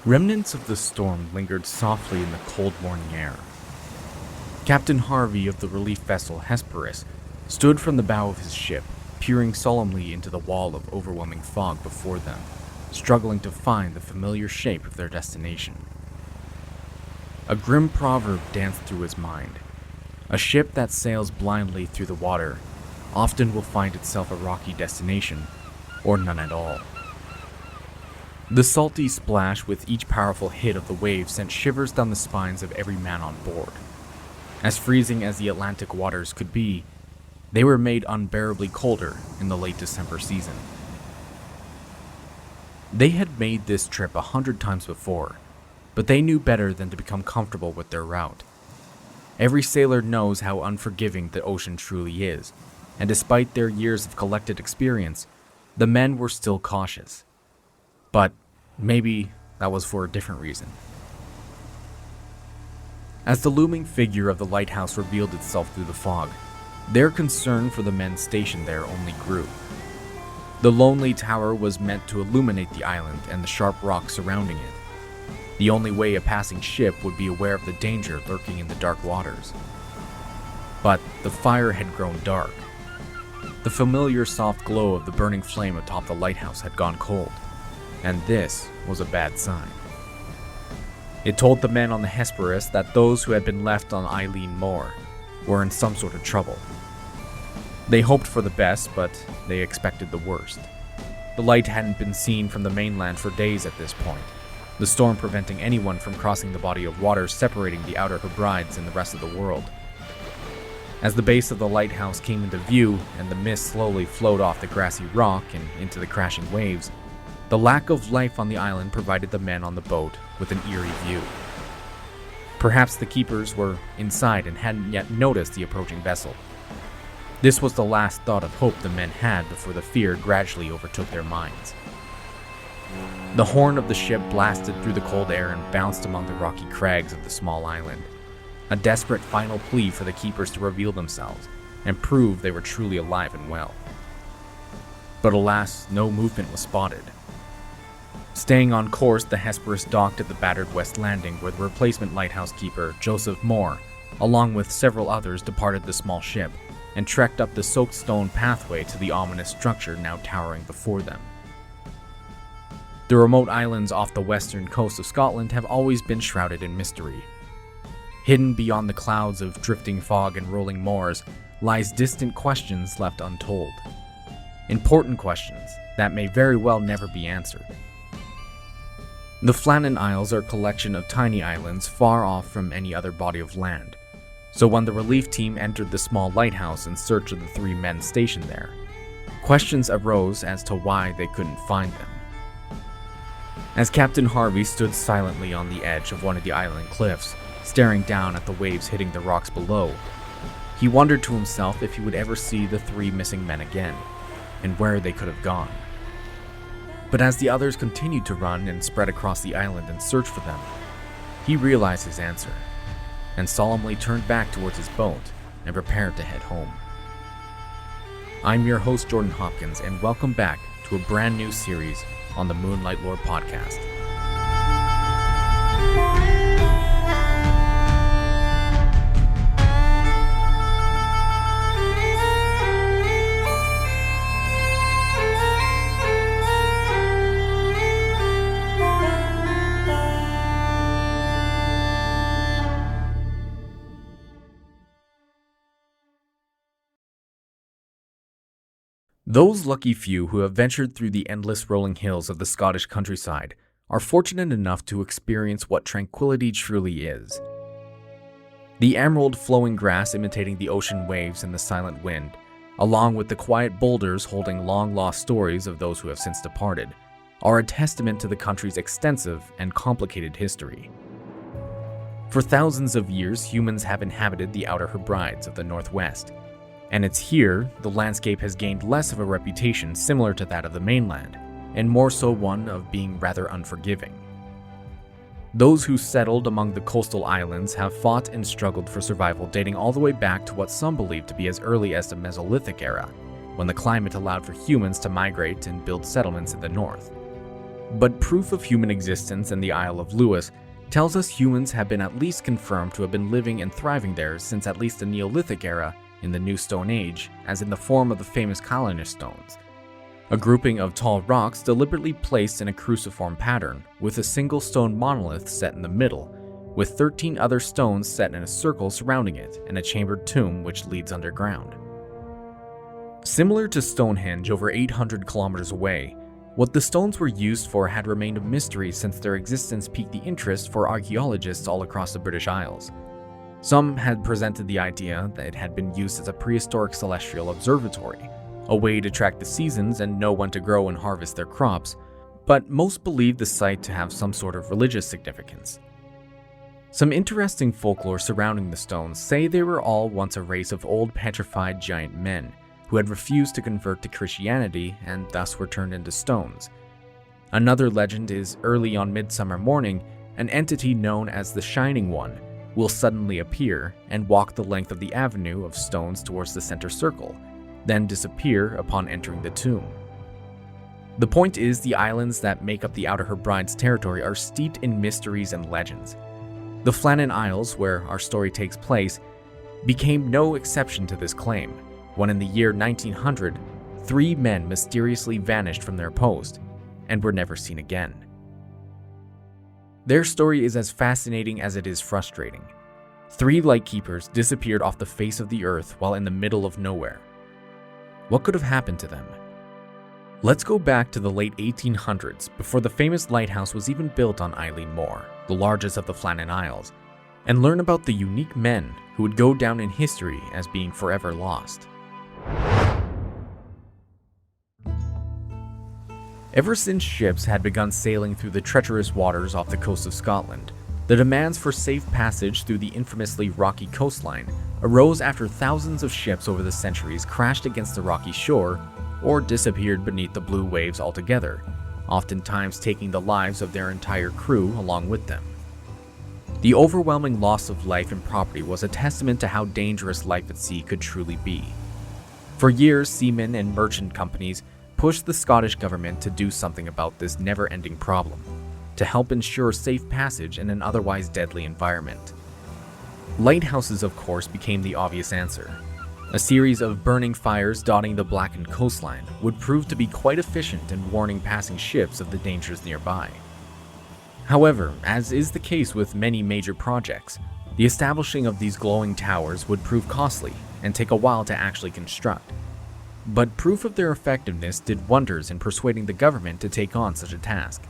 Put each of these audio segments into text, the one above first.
Remnants of the storm lingered softly in the cold morning air. Captain Harvey of the relief vessel Hesperus stood from the bow of his ship, peering solemnly into the wall of overwhelming fog before them, struggling to find the familiar shape of their destination. A grim proverb danced through his mind. A ship that sails blindly through the water often will find itself a rocky destination, or none at all. The salty splash with each powerful hit of the wave sent shivers down the spines of every man on board. As freezing as the Atlantic waters could be, they were made unbearably colder in the late December season. They had made this trip 100 times before, but they knew better than to become comfortable with their route. Every sailor knows how unforgiving the ocean truly is, and despite their years of collected experience, the men were still cautious. But maybe that was for a different reason. As the looming figure of the lighthouse revealed itself through the fog, their concern for the men stationed there only grew. The lonely tower was meant to illuminate the island and the sharp rocks surrounding it. The only way a passing ship would be aware of the danger lurking in the dark waters. But the fire had grown dark. The familiar soft glow of the burning flame atop the lighthouse had gone cold, and this was a bad sign. It told the men on the Hesperus that those who had been left on Eilean Mòr were in some sort of trouble. They hoped for the best, but they expected the worst. The light hadn't been seen from the mainland for days at this point, the storm preventing anyone from crossing the body of water separating the Outer Hebrides and the rest of the world. As the base of the lighthouse came into view and the mist slowly flowed off the grassy rock and into the crashing waves, the lack of life on the island provided the men on the boat with an eerie view. Perhaps the keepers were inside and hadn't yet noticed the approaching vessel. This was the last thought of hope the men had before the fear gradually overtook their minds. The horn of the ship blasted through the cold air and bounced among the rocky crags of the small island, a desperate final plea for the keepers to reveal themselves and prove they were truly alive and well. But alas, no movement was spotted. Staying on course, the Hesperus docked at the battered west landing where the replacement lighthouse keeper, Joseph Mòr, along with several others, departed the small ship and trekked up the soaked stone pathway to the ominous structure now towering before them. The remote islands off the western coast of Scotland have always been shrouded in mystery. Hidden beyond the clouds of drifting fog and rolling moors lies distant questions left untold. Important questions that may very well never be answered. The Flannan Isles are a collection of tiny islands far off from any other body of land, so when the relief team entered the small lighthouse in search of the three men stationed there, questions arose as to why they couldn't find them. As Captain Harvey stood silently on the edge of one of the island cliffs, staring down at the waves hitting the rocks below, he wondered to himself if he would ever see the three missing men again, and where they could have gone. But as the others continued to run and spread across the island in search for them, he realized his answer, and solemnly turned back towards his boat and prepared to head home. I'm your host, Jordan Hopkins, and welcome back to a brand new series on the Moonlight Lore podcast. Those lucky few who have ventured through the endless rolling hills of the Scottish countryside are fortunate enough to experience what tranquility truly is. The emerald flowing grass imitating the ocean waves and the silent wind, along with the quiet boulders holding long-lost stories of those who have since departed, are a testament to the country's extensive and complicated history. For thousands of years, humans have inhabited the Outer Hebrides of the Northwest, and it's here the landscape has gained less of a reputation similar to that of the mainland, and more so one of being rather unforgiving. Those who settled among the coastal islands have fought and struggled for survival dating all the way back to what some believe to be as early as the Mesolithic era, when the climate allowed for humans to migrate and build settlements in the north. But proof of human existence in the Isle of Lewis tells us humans have been at least confirmed to have been living and thriving there since at least the Neolithic era in the New Stone Age, as in the form of the famous Collinis stones, a grouping of tall rocks deliberately placed in a cruciform pattern, with a single stone monolith set in the middle, with 13 other stones set in a circle surrounding it, and a chambered tomb which leads underground. Similar to Stonehenge over 800 kilometers away, what the stones were used for had remained a mystery since their existence piqued the interest for archaeologists all across the British Isles. Some had presented the idea that it had been used as a prehistoric celestial observatory, a way to track the seasons and know when to grow and harvest their crops, but most believed the site to have some sort of religious significance. Some interesting folklore surrounding the stones say they were all once a race of old petrified giant men who had refused to convert to Christianity and thus were turned into stones. Another legend is early on Midsummer Morning, an entity known as the Shining One will suddenly appear and walk the length of the avenue of stones towards the center circle, then disappear upon entering the tomb. The point is, the islands that make up the Outer Hebrides territory are steeped in mysteries and legends. The Flannan Isles, where our story takes place, became no exception to this claim, when in the year 1900, 3 men mysteriously vanished from their post and were never seen again. Their story is as fascinating as it is frustrating. 3 lightkeepers disappeared off the face of the earth while in the middle of nowhere. What could have happened to them? Let's go back to the late 1800s, before the famous lighthouse was even built on Eilean Mòr, the largest of the Flannan Isles, and learn about the unique men who would go down in history as being forever lost. Ever since ships had begun sailing through the treacherous waters off the coast of Scotland, the demands for safe passage through the infamously rocky coastline arose after thousands of ships over the centuries crashed against the rocky shore or disappeared beneath the blue waves altogether, oftentimes taking the lives of their entire crew along with them. The overwhelming loss of life and property was a testament to how dangerous life at sea could truly be. For years, seamen and merchant companies pushed the Scottish government to do something about this never-ending problem, to help ensure safe passage in an otherwise deadly environment. Lighthouses, of course, became the obvious answer. A series of burning fires dotting the blackened coastline would prove to be quite efficient in warning passing ships of the dangers nearby. However, as is the case with many major projects, the establishing of these glowing towers would prove costly and take a while to actually construct. But proof of their effectiveness did wonders in persuading the government to take on such a task.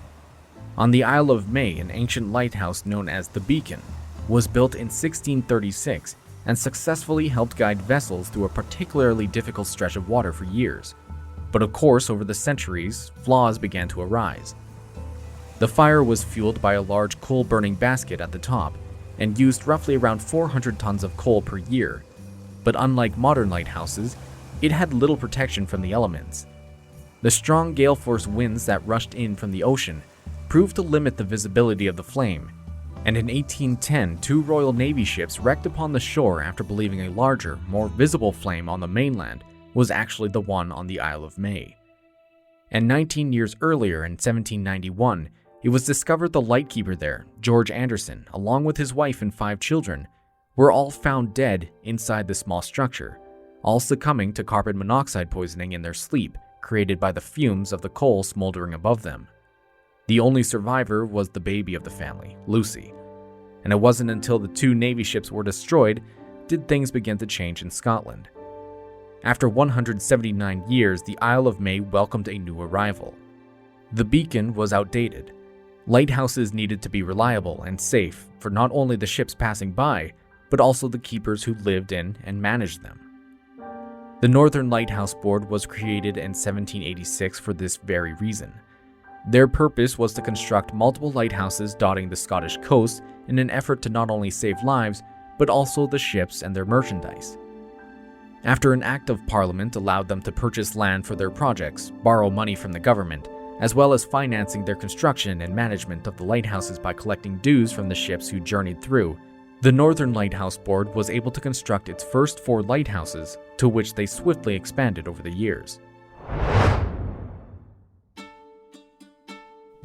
On the Isle of May, an ancient lighthouse known as the Beacon was built in 1636 and successfully helped guide vessels through a particularly difficult stretch of water for years. But of course, over the centuries, flaws began to arise. The fire was fueled by a large coal-burning basket at the top and used roughly around 400 tons of coal per year. But unlike modern lighthouses, it had little protection from the elements. The strong gale-force winds that rushed in from the ocean proved to limit the visibility of the flame, and in 1810, 2 Royal Navy ships wrecked upon the shore after believing a larger, more visible flame on the mainland was actually the one on the Isle of May. And 19 years earlier, in 1791, it was discovered the lightkeeper there, George Anderson, along with his wife and 5 children, were all found dead inside the small structure, all succumbing to carbon monoxide poisoning in their sleep, created by the fumes of the coal smoldering above them. The only survivor was the baby of the family, Lucy, and it wasn't until the 2 Navy ships were destroyed did things begin to change in Scotland. After 179 years, the Isle of May welcomed a new arrival. The Beacon was outdated. Lighthouses needed to be reliable and safe for not only the ships passing by, but also the keepers who lived in and managed them. The Northern Lighthouse Board was created in 1786 for this very reason. Their purpose was to construct multiple lighthouses dotting the Scottish coast in an effort to not only save lives, but also the ships and their merchandise. After an Act of Parliament allowed them to purchase land for their projects, borrow money from the government, as well as financing their construction and management of the lighthouses by collecting dues from the ships who journeyed through, the Northern Lighthouse Board was able to construct its first 4 lighthouses, to which they swiftly expanded over the years.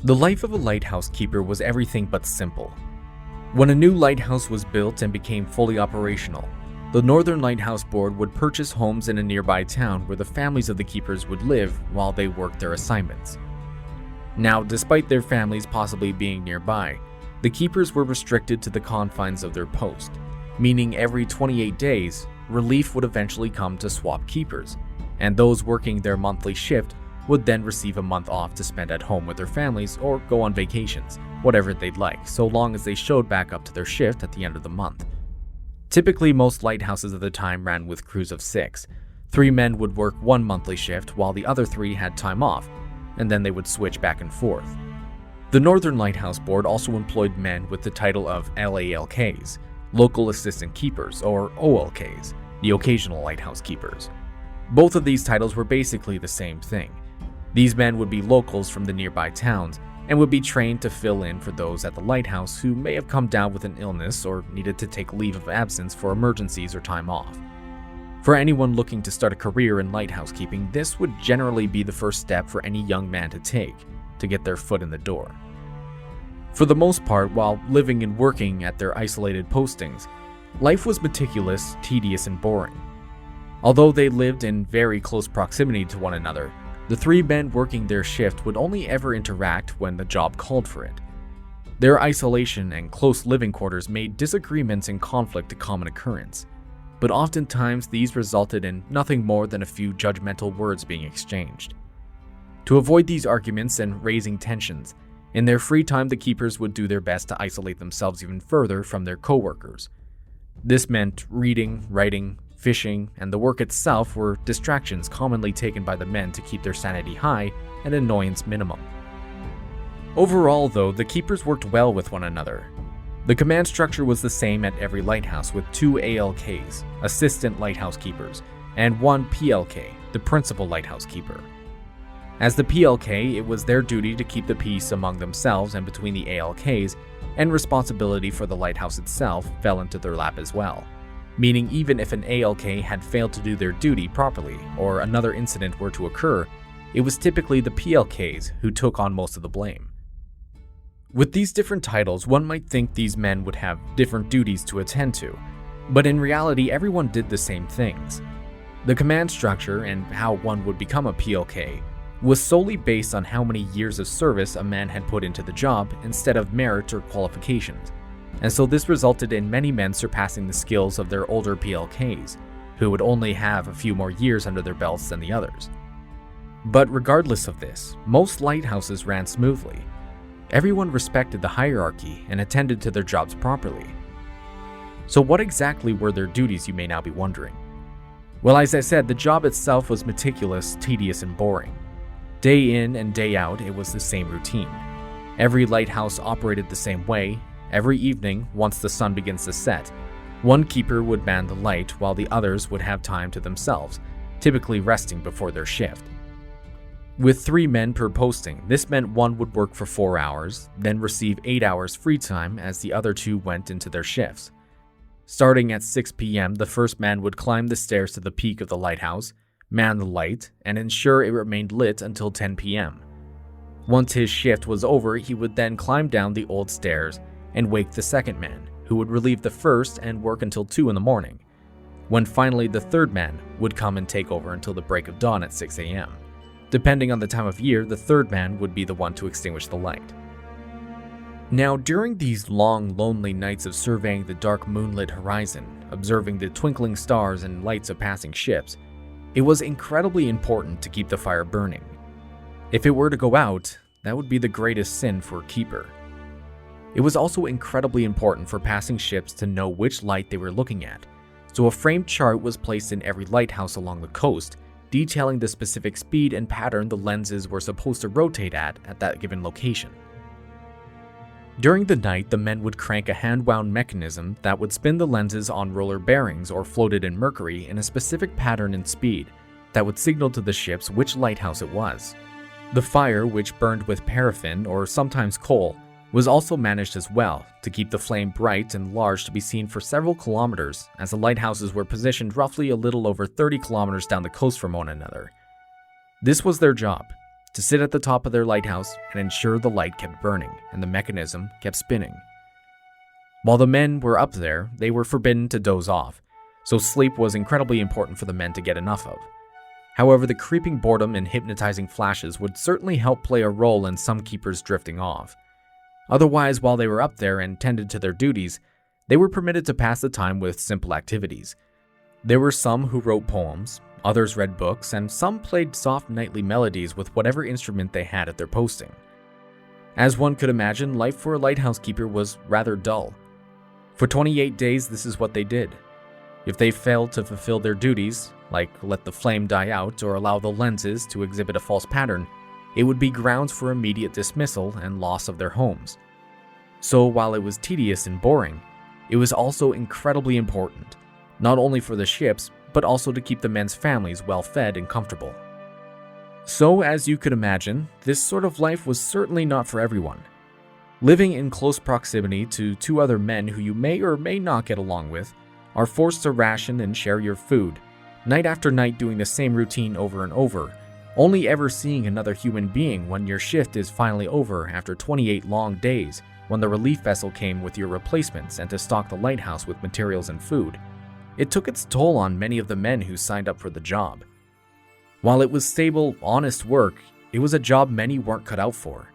The life of a lighthouse keeper was everything but simple. When a new lighthouse was built and became fully operational, the Northern Lighthouse Board would purchase homes in a nearby town where the families of the keepers would live while they worked their assignments. Now, despite their families possibly being nearby, the keepers were restricted to the confines of their post, meaning every 28 days, relief would eventually come to swap keepers, and those working their monthly shift would then receive a month off to spend at home with their families or go on vacations, whatever they'd like, so long as they showed back up to their shift at the end of the month. Typically, most lighthouses at the time ran with crews of 6. 3 men would work one monthly shift while the other 3 had time off, and then they would switch back and forth. The Northern Lighthouse Board also employed men with the title of LALKs, Local Assistant Keepers, or OLKs, the Occasional Lighthouse Keepers. Both of these titles were basically the same thing. These men would be locals from the nearby towns and would be trained to fill in for those at the lighthouse who may have come down with an illness or needed to take leave of absence for emergencies or time off. For anyone looking to start a career in lighthouse keeping, this would generally be the first step for any young man to take to get their foot in the door. For the most part, while living and working at their isolated postings, life was meticulous, tedious, and boring. Although they lived in very close proximity to one another, the 3 men working their shift would only ever interact when the job called for it. Their isolation and close living quarters made disagreements and conflict a common occurrence, but oftentimes these resulted in nothing more than a few judgmental words being exchanged. To avoid these arguments and raising tensions, in their free time the keepers would do their best to isolate themselves even further from their co-workers. This meant reading, writing, fishing, and the work itself were distractions commonly taken by the men to keep their sanity high and annoyance minimum. Overall, though, the keepers worked well with one another. The command structure was the same at every lighthouse, with 2 ALKs, Assistant Lighthouse Keepers, and 1 PLK, the Principal Lighthouse Keeper. As the PLK, it was their duty to keep the peace among themselves and between the ALKs, and responsibility for the lighthouse itself fell into their lap as well. Meaning even if an ALK had failed to do their duty properly or another incident were to occur, it was typically the PLKs who took on most of the blame. With these different titles, one might think these men would have different duties to attend to, but in reality everyone did the same things. The command structure and how one would become a PLK was solely based on how many years of service a man had put into the job instead of merit or qualifications. And so this resulted in many men surpassing the skills of their older PLKs, who would only have a few more years under their belts than the others. But regardless of this, most lighthouses ran smoothly. Everyone respected the hierarchy and attended to their jobs properly. So what exactly were their duties, you may now be wondering? Well, as I said, the job itself was meticulous, tedious, and boring. Day in and day out, it was the same routine. Every lighthouse operated the same way. Every evening, once the sun begins to set, one keeper would man the light while the others would have time to themselves, typically resting before their shift. With 3 men per posting, this meant one would work for 4 hours, then receive 8 hours free time as the other 2 went into their shifts. Starting at 6 p.m., the first man would climb the stairs to the peak of the lighthouse, man the light, and ensure it remained lit until 10 p.m. Once his shift was over, he would then climb down the old stairs and wake the second man, who would relieve the first and work until 2 in the morning, when finally the third man would come and take over until the break of dawn at 6 a.m. Depending on the time of year, the third man would be the one to extinguish the light. Now, during these long, lonely nights of surveying the dark moonlit horizon, observing the twinkling stars and lights of passing ships, it was incredibly important to keep the fire burning. If it were to go out, that would be the greatest sin for a keeper. It was also incredibly important for passing ships to know which light they were looking at, so a framed chart was placed in every lighthouse along the coast, detailing the specific speed and pattern the lenses were supposed to rotate at that given location. During the night, the men would crank a hand-wound mechanism that would spin the lenses on roller bearings or floated in mercury in a specific pattern and speed that would signal to the ships which lighthouse it was. The fire, which burned with paraffin or sometimes coal, was also managed as well to keep the flame bright and large to be seen for several kilometers, as the lighthouses were positioned roughly a little over 30 kilometers down the coast from one another. This was their job, to sit at the top of their lighthouse and ensure the light kept burning and the mechanism kept spinning. While the men were up there, they were forbidden to doze off, so sleep was incredibly important for the men to get enough of. However, the creeping boredom and hypnotizing flashes would certainly help play a role in some keepers drifting off. Otherwise, while they were up there and tended to their duties, they were permitted to pass the time with simple activities. There were some who wrote poems, others read books, and some played soft nightly melodies with whatever instrument they had at their posting. As one could imagine, life for a lighthouse keeper was rather dull. For 28 days, this is what they did. If they failed to fulfill their duties, like let the flame die out or allow the lenses to exhibit a false pattern, it would be grounds for immediate dismissal and loss of their homes. So while it was tedious and boring, it was also incredibly important, not only for the ships, but also to keep the men's families well fed and comfortable. So as you could imagine, this sort of life was certainly not for everyone. Living in close proximity to two other men who you may or may not get along with, are forced to ration and share your food, night after night doing the same routine over and over, only ever seeing another human being when your shift is finally over after 28 long days, when the relief vessel came with your replacements and to stock the lighthouse with materials and food. It took its toll on many of the men who signed up for the job. While it was stable, honest work, it was a job many weren't cut out for.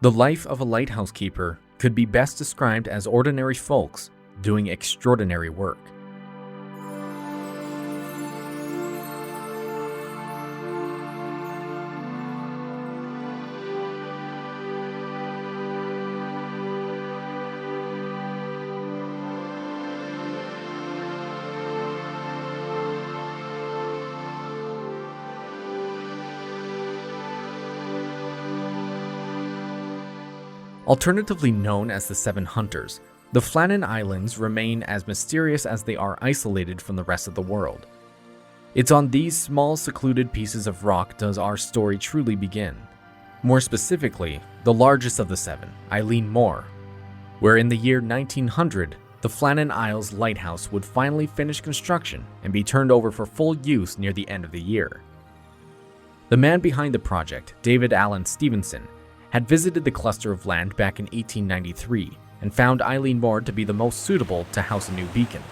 The life of a lighthouse keeper could be best described as ordinary folks doing extraordinary work. Alternatively known as the Seven Hunters, the Flannan Islands remain as mysterious as they are isolated from the rest of the world. It's on these small secluded pieces of rock does our story truly begin. More specifically, the largest of the seven, Eilean Mòr, where in the year 1900, the Flannan Isles lighthouse would finally finish construction and be turned over for full use near the end of the year. The man behind the project, David Allen Stevenson, had visited the cluster of land back in 1893 and found Eilean Mòr to be the most suitable to house a new beacon.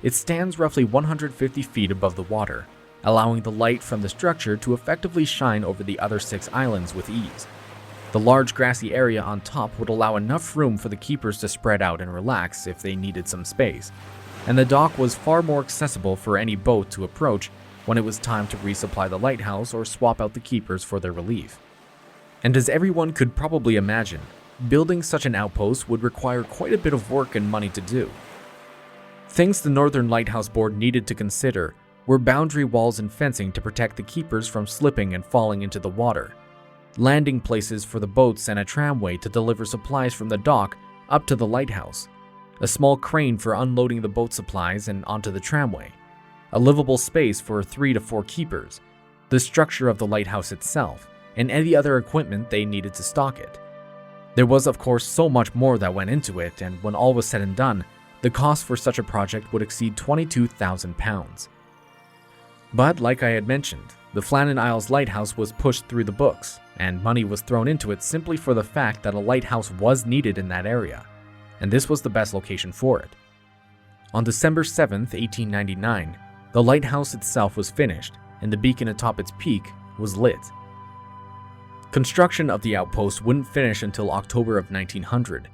It stands roughly 150 feet above the water, allowing the light from the structure to effectively shine over the other 6 islands with ease. The large grassy area on top would allow enough room for the keepers to spread out and relax if they needed some space, and the dock was far more accessible for any boat to approach when it was time to resupply the lighthouse or swap out the keepers for their relief. And as everyone could probably imagine, building such an outpost would require quite a bit of work and money to do. Things the Northern Lighthouse Board needed to consider were boundary walls and fencing to protect the keepers from slipping and falling into the water, landing places for the boats and a tramway to deliver supplies from the dock up to the lighthouse, a small crane for unloading the boat supplies and onto the tramway, a livable space for 3 to 4 keepers, the structure of the lighthouse itself, and any other equipment they needed to stock it. There was of course so much more that went into it, and when all was said and done, the cost for such a project would exceed £22,000. But like I had mentioned, the Flannan Isles lighthouse was pushed through the books, and money was thrown into it simply for the fact that a lighthouse was needed in that area, and this was the best location for it. On December 7th, 1899, the lighthouse itself was finished, and the beacon atop its peak was lit. Construction of the outpost wouldn't finish until October of 1900,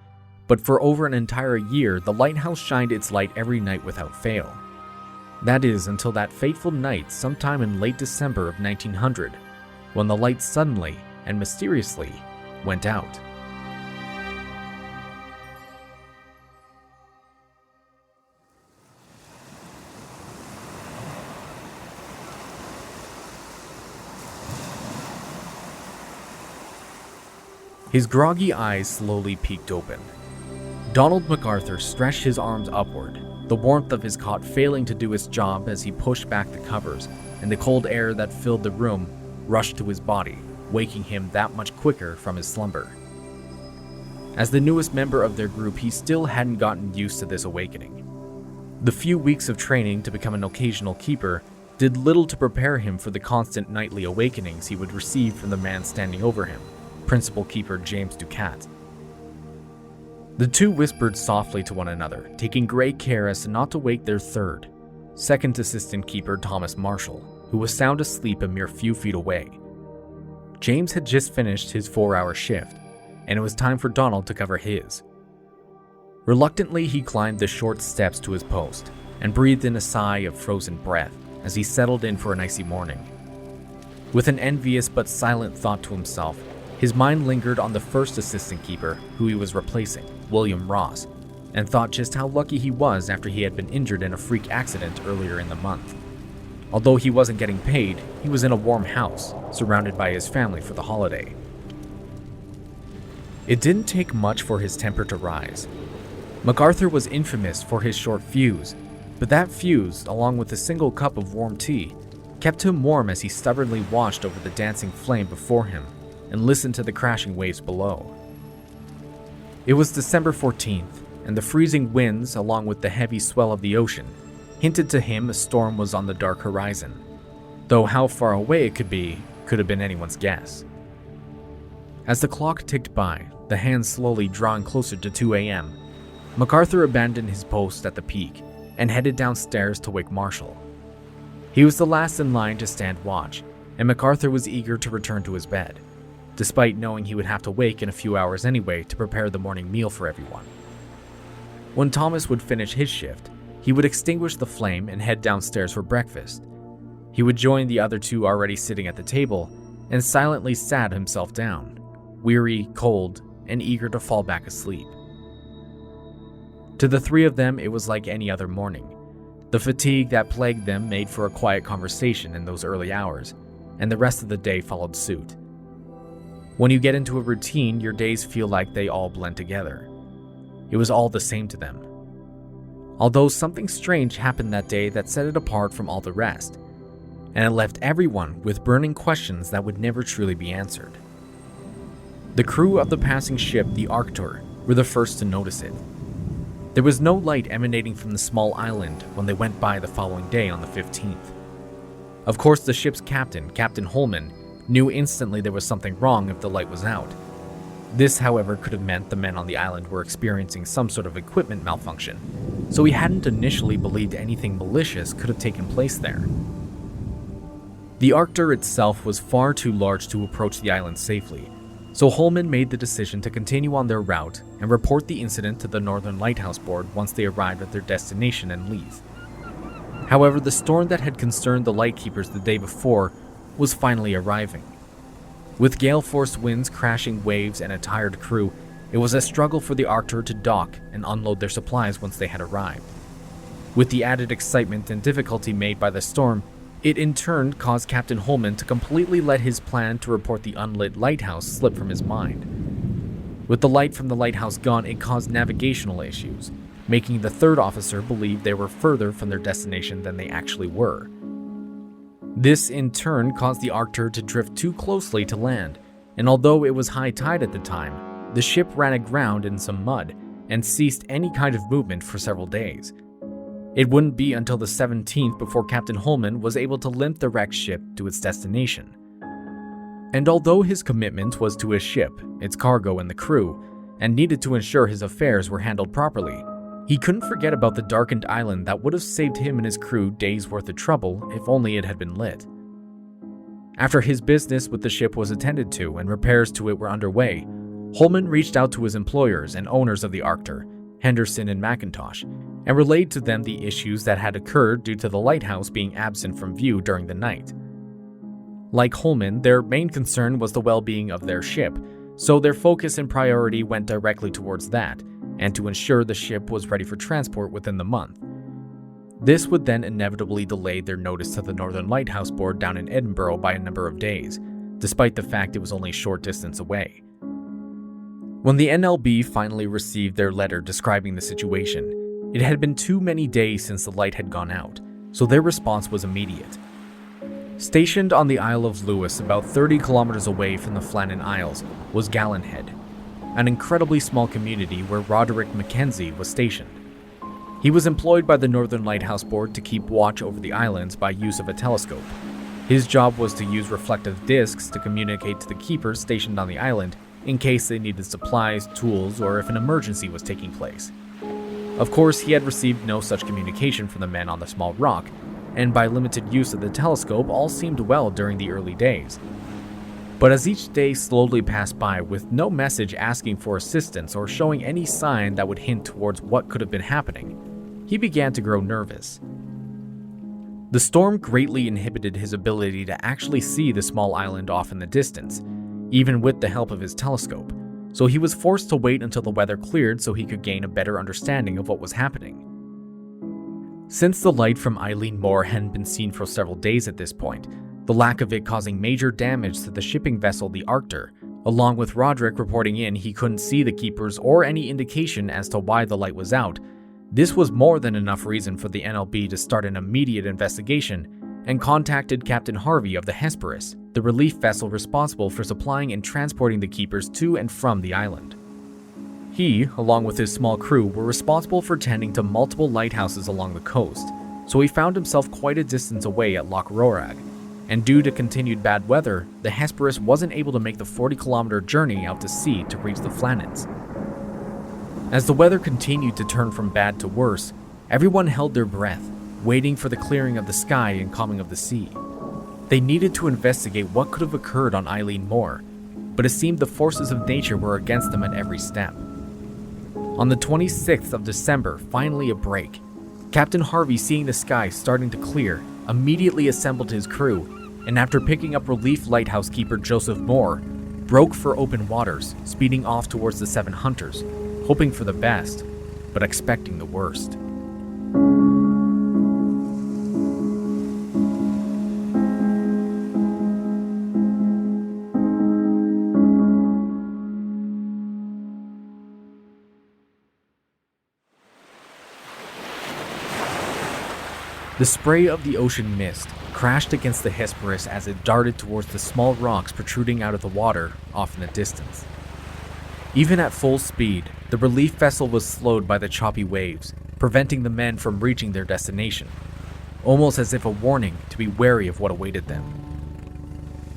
but for over an entire year, the lighthouse shined its light every night without fail. That is, until that fateful night sometime in late December of 1900, when the light suddenly and mysteriously went out. His groggy eyes slowly peeked open. Donald MacArthur stretched his arms upward, the warmth of his cot failing to do its job as he pushed back the covers, and the cold air that filled the room rushed to his body, waking him that much quicker from his slumber. As the newest member of their group, he still hadn't gotten used to this awakening. The few weeks of training to become an occasional keeper did little to prepare him for the constant nightly awakenings he would receive from the man standing over him, Principal Keeper James Ducat. The two whispered softly to one another, taking great care as to not to wake their third, second assistant keeper Thomas Marshall, who was sound asleep a mere few feet away. James had just finished his 4-hour shift, and it was time for Donald to cover his. Reluctantly, he climbed the short steps to his post and breathed in a sigh of frozen breath as he settled in for an icy morning. With an envious but silent thought to himself, his mind lingered on the first assistant keeper who he was replacing, William Ross, and thought just how lucky he was after he had been injured in a freak accident earlier in the month. Although he wasn't getting paid, he was in a warm house, surrounded by his family for the holiday. It didn't take much for his temper to rise. MacArthur was infamous for his short fuse, but that fuse, along with a single cup of warm tea, kept him warm as he stubbornly watched over the dancing flame before him and listened to the crashing waves below. It was December 14th, and the freezing winds, along with the heavy swell of the ocean, hinted to him a storm was on the dark horizon, though how far away it could have been anyone's guess. As the clock ticked by, the hands slowly drawing closer to 2 a.m., MacArthur abandoned his post at the peak and headed downstairs to wake Marshall. He was the last in line to stand watch, and MacArthur was eager to return to his bed, despite knowing he would have to wake in a few hours anyway to prepare the morning meal for everyone. When Thomas would finish his shift, he would extinguish the flame and head downstairs for breakfast. He would join the other two already sitting at the table and silently sat himself down, weary, cold, and eager to fall back asleep. To the three of them, it was like any other morning. The fatigue that plagued them made for a quiet conversation in those early hours, and the rest of the day followed suit. When you get into a routine, your days feel like they all blend together. It was all the same to them. Although something strange happened that day that set it apart from all the rest, and it left everyone with burning questions that would never truly be answered. The crew of the passing ship, the Arctur, were the first to notice it. There was no light emanating from the small island when they went by the following day on the 15th. Of course, the ship's captain, Captain Holman, knew instantly there was something wrong if the light was out. This, however, could have meant the men on the island were experiencing some sort of equipment malfunction, so he hadn't initially believed anything malicious could have taken place there. The Arctur itself was far too large to approach the island safely, so Holman made the decision to continue on their route and report the incident to the Northern Lighthouse Board once they arrived at their destination in Leith. However, the storm that had concerned the lightkeepers the day before was finally arriving. With gale-force winds, crashing waves, and a tired crew, it was a struggle for the Arctur to dock and unload their supplies once they had arrived. With the added excitement and difficulty made by the storm, it in turn caused Captain Holman to completely let his plan to report the unlit lighthouse slip from his mind. With the light from the lighthouse gone, it caused navigational issues, making the third officer believe they were further from their destination than they actually were. This in turn caused the Arctur to drift too closely to land, and although it was high tide at the time, the ship ran aground in some mud and ceased any kind of movement for several days. It wouldn't be until the 17th before Captain Holman was able to limp the wrecked ship to its destination. And although his commitment was to his ship, its cargo, and the crew, and needed to ensure his affairs were handled properly, he couldn't forget about the darkened island that would have saved him and his crew days' worth of trouble if only it had been lit. After his business with the ship was attended to and repairs to it were underway, Holman reached out to his employers and owners of the Arctur, Henderson and McIntosh, and relayed to them the issues that had occurred due to the lighthouse being absent from view during the night. Like Holman, their main concern was the well-being of their ship, so their focus and priority went directly towards that, and to ensure the ship was ready for transport within the month. This would then inevitably delay their notice to the Northern Lighthouse Board down in Edinburgh by a number of days, despite the fact it was only a short distance away. When the NLB finally received their letter describing the situation, it had been too many days since the light had gone out, so their response was immediate. Stationed on the Isle of Lewis, about 30 kilometers away from the Flannan Isles, was Gallenhead, an incredibly small community where Roderick Mackenzie was stationed. He was employed by the Northern Lighthouse Board to keep watch over the islands by use of a telescope. His job was to use reflective discs to communicate to the keepers stationed on the island in case they needed supplies, tools, or if an emergency was taking place. Of course, he had received no such communication from the men on the small rock, and by limited use of the telescope, all seemed well during the early days. But as each day slowly passed by with no message asking for assistance or showing any sign that would hint towards what could have been happening, he began to grow nervous. The storm greatly inhibited his ability to actually see the small island off in the distance, even with the help of his telescope, so he was forced to wait until the weather cleared so he could gain a better understanding of what was happening. Since the light from Eilean Mòr hadn't been seen for several days at this point, the lack of it causing major damage to the shipping vessel the Arctur, along with Roderick reporting in he couldn't see the keepers or any indication as to why the light was out, this was more than enough reason for the NLB to start an immediate investigation and contacted Captain Harvey of the Hesperus, the relief vessel responsible for supplying and transporting the keepers to and from the island. He, along with his small crew, were responsible for tending to multiple lighthouses along the coast, so he found himself quite a distance away at Loch Rorag, and due to continued bad weather, the Hesperus wasn't able to make the 40-kilometer journey out to sea to reach the Flannans. As the weather continued to turn from bad to worse, everyone held their breath, waiting for the clearing of the sky and calming of the sea. They needed to investigate what could have occurred on Eilean Mòr, but it seemed the forces of nature were against them at every step. On the 26th of December, finally a break. Captain Harvey, seeing the sky starting to clear, immediately assembled his crew, and after picking up relief lighthouse keeper Joseph Mòr, broke for open waters, speeding off towards the Seven Hunters, hoping for the best, but expecting the worst. The spray of the ocean mist crashed against the Hesperus as it darted towards the small rocks protruding out of the water off in the distance. Even at full speed, the relief vessel was slowed by the choppy waves, preventing the men from reaching their destination, almost as if a warning to be wary of what awaited them.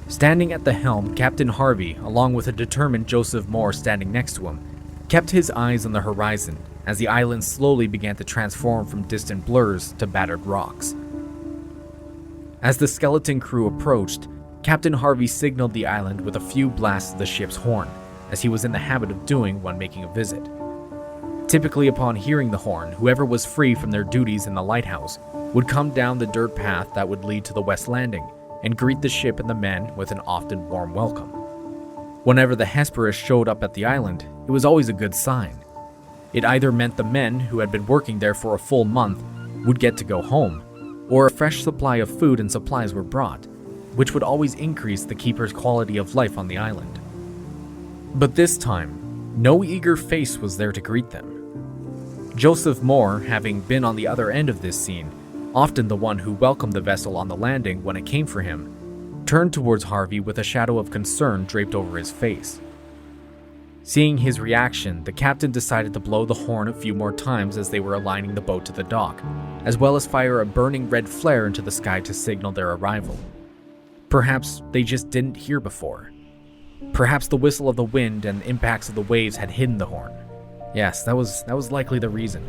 Standing at the helm, Captain Harvey, along with a determined Joseph Mòr standing next to him, kept his eyes on the horizon as the island slowly began to transform from distant blurs to battered rocks. As the skeleton crew approached, Captain Harvey signaled the island with a few blasts of the ship's horn, as he was in the habit of doing when making a visit. Typically, upon hearing the horn, whoever was free from their duties in the lighthouse would come down the dirt path that would lead to the west landing and greet the ship and the men with an often warm welcome. Whenever the Hesperus showed up at the island, it was always a good sign. It either meant the men who had been working there for a full month would get to go home, or a fresh supply of food and supplies were brought, which would always increase the keeper's quality of life on the island. But this time, no eager face was there to greet them. Joseph Mòr, having been on the other end of this scene, often the one who welcomed the vessel on the landing when it came for him, turned towards Harvey with a shadow of concern draped over his face. Seeing his reaction, the captain decided to blow the horn a few more times as they were aligning the boat to the dock, as well as fire a burning red flare into the sky to signal their arrival. Perhaps they just didn't hear before. Perhaps the whistle of the wind and impacts of the waves had hidden the horn. Yes, that was likely the reason.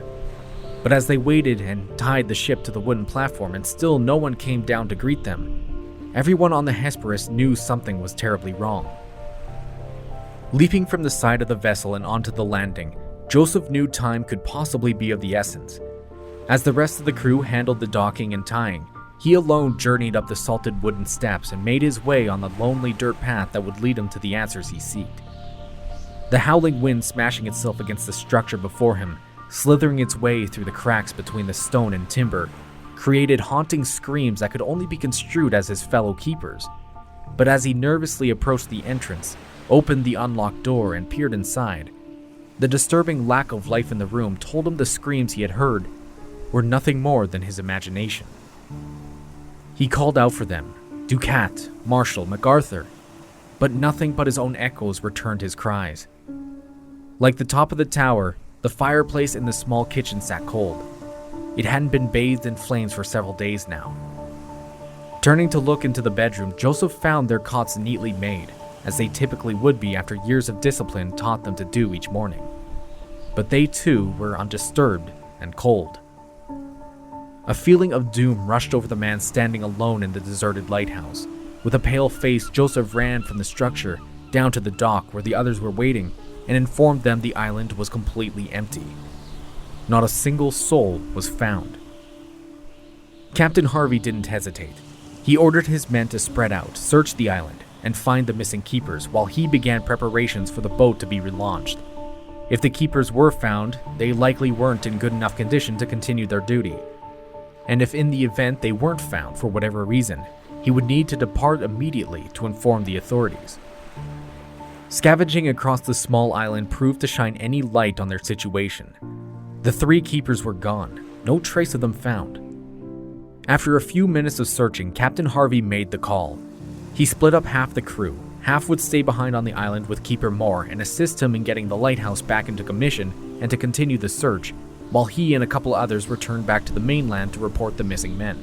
But as they waited and tied the ship to the wooden platform and still no one came down to greet them, everyone on the Hesperus knew something was terribly wrong. Leaping from the side of the vessel and onto the landing, Joseph knew time could possibly be of the essence. As the rest of the crew handled the docking and tying, he alone journeyed up the salted wooden steps and made his way on the lonely dirt path that would lead him to the answers he sought. The howling wind smashing itself against the structure before him, slithering its way through the cracks between the stone and timber, created haunting screams that could only be construed as his fellow keepers. But as he nervously approached the entrance, opened the unlocked door and peered inside, the disturbing lack of life in the room told him the screams he had heard were nothing more than his imagination. He called out for them, Ducat, Marshall, MacArthur, but nothing but his own echoes returned his cries. Like the top of the tower, the fireplace in the small kitchen sat cold, It hadn't been bathed in flames for several days now. Turning to look into the bedroom, Joseph found their cots neatly made, as they typically would be after years of discipline taught them to do each morning. But they too were undisturbed and cold. A feeling of doom rushed over the man standing alone in the deserted lighthouse. With a pale face, Joseph ran from the structure down to the dock where the others were waiting and informed them the island was completely empty. Not a single soul was found. Captain Harvey didn't hesitate. He ordered his men to spread out, search the island, and find the missing keepers while he began preparations for the boat to be relaunched. If the keepers were found, they likely weren't in good enough condition to continue their duty. And if in the event they weren't found for whatever reason, he would need to depart immediately to inform the authorities. Scavenging across the small island proved to shine any light on their situation. The 3 keepers were gone, no trace of them found. After a few minutes of searching, Captain Harvey made the call. He split up half the crew. Half would stay behind on the island with Keeper Mòr and assist him in getting the lighthouse back into commission and to continue the search, while he and a couple others returned back to the mainland to report the missing men.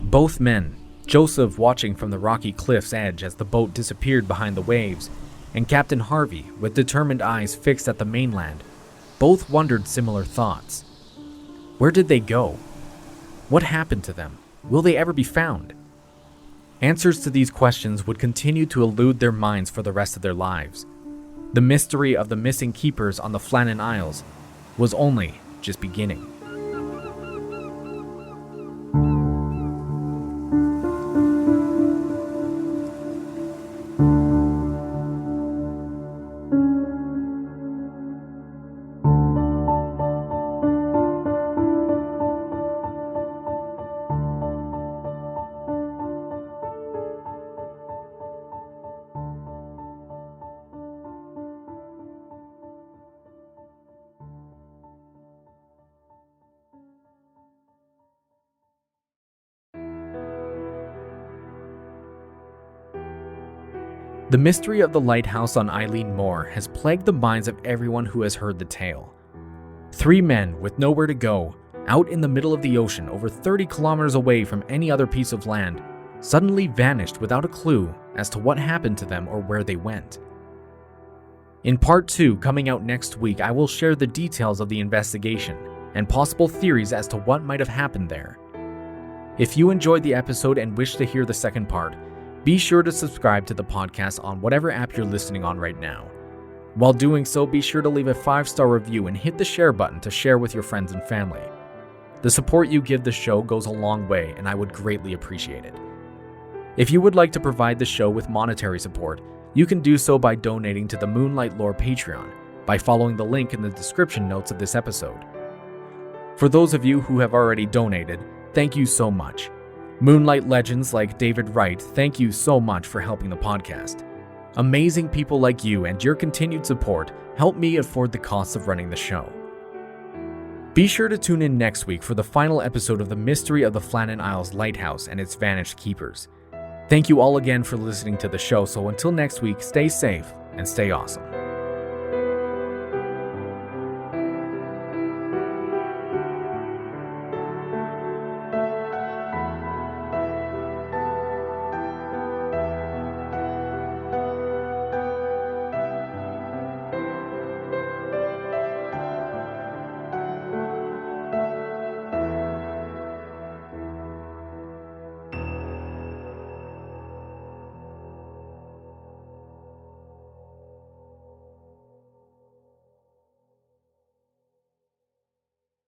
Both men, Joseph watching from the rocky cliff's edge as the boat disappeared behind the waves, and Captain Harvey with determined eyes fixed at the mainland, both wondered similar thoughts. Where did they go? What happened to them? Will they ever be found? Answers to these questions would continue to elude their minds for the rest of their lives. The mystery of the missing keepers on the Flannan Isles was only just beginning. The mystery of the lighthouse on Eilean Mòr has plagued the minds of everyone who has heard the tale. 3 men with nowhere to go, out in the middle of the ocean over 30 kilometers away from any other piece of land, suddenly vanished without a clue as to what happened to them or where they went. In part 2, coming out next week, I will share the details of the investigation and possible theories as to what might have happened there. If you enjoyed the episode and wish to hear the second part, be sure to subscribe to the podcast on whatever app you're listening on right now. While doing so, be sure to leave a 5-star review and hit the share button to share with your friends and family. The support you give the show goes a long way, and I would greatly appreciate it. If you would like to provide the show with monetary support, you can do so by donating to the Moonlight Lore Patreon by following the link in the description notes of this episode. For those of you who have already donated, thank you so much. Moonlight legends like David Wright, thank you so much for helping the podcast. Amazing people like you and your continued support help me afford the costs of running the show. Be sure to tune in next week for the final episode of the mystery of the Flannan Isles lighthouse and its vanished keepers. Thank you all again for listening to the show, so until next week, stay safe and stay awesome.